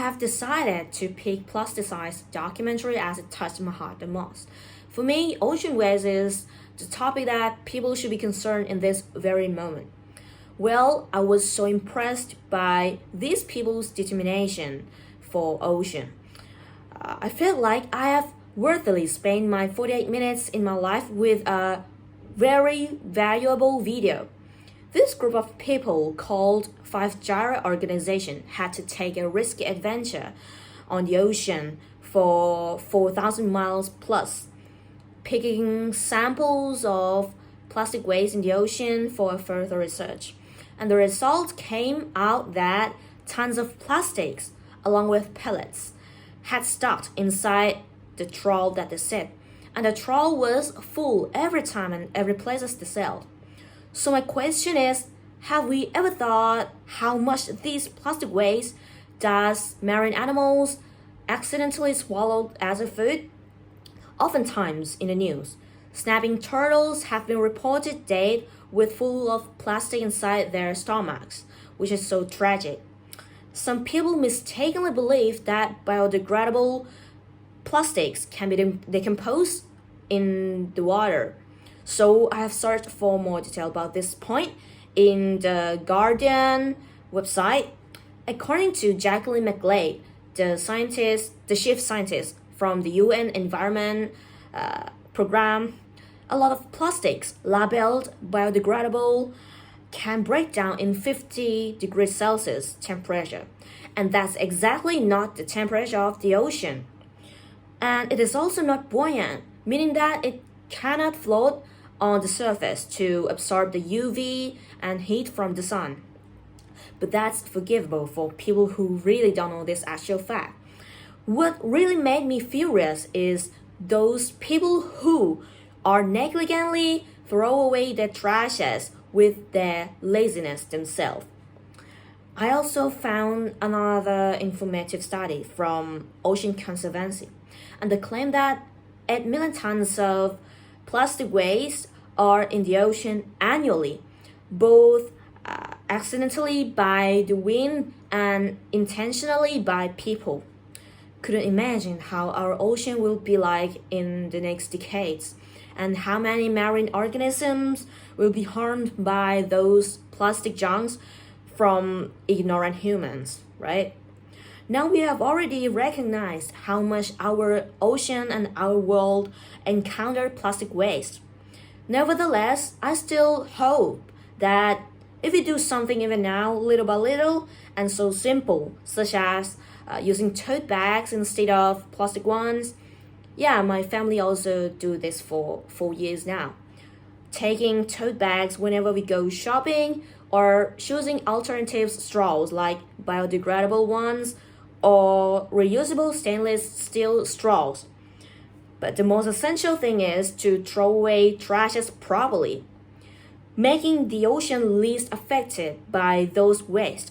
have decided to pick Plasticized documentary as it touched my heart the most. For me, ocean waste is the topic that people should be concerned in this very moment. Well, I was so impressed by these people's determination for ocean. I felt like I have worthily spent my 48 minutes in my life with a very valuable video. This group of people called Five Gyra Organization had to take a risky adventure on the ocean for 4,000 miles plus, picking samples of plastic waste in the ocean for further research. And the result came out that tons of plastics, along with pellets, had stuck inside the trawl that they said. And the trawl was full every time and every place they sailed. So my question is, have we ever thought how much these plastic waste does marine animals accidentally swallow as a food? Oftentimes in the news, snapping turtles have been reported dead with full of plastic inside their stomachs, which is so tragic. Some people mistakenly believe that biodegradable plastics can be decomposed in the water. So I have searched for more detail about this point in the Guardian website. According to Jacqueline McGlade, the chief scientist from the UN Environment Program, a lot of plastics labeled biodegradable can break down in 50 degrees Celsius temperature. And that's exactly not the temperature of the ocean. And it is also not buoyant, meaning that it cannot float on the surface to absorb the UV and heat from the sun. But that's forgivable for people who really don't know this actual fact. What really made me furious is those people who are negligently throw away their trashes with their laziness themselves. I also found another informative study from Ocean Conservancy, and they claim that 8 million tons of plastic waste are in the ocean annually, both accidentally by the wind and intentionally by people. Couldn't imagine how our ocean will be like in the next decades, and how many marine organisms will be harmed by those plastic junks from ignorant humans, right? Now we have already recognized how much our ocean and our world encounter plastic waste. Nevertheless, I still hope that if we do something even now, little by little, and so simple, such as using tote bags instead of plastic ones. Yeah, my family also do this for 4 years now. Taking tote bags whenever we go shopping, or choosing alternative straws like biodegradable ones or reusable stainless steel straws. But the most essential thing is to throw away trashes properly, making the ocean least affected by those waste.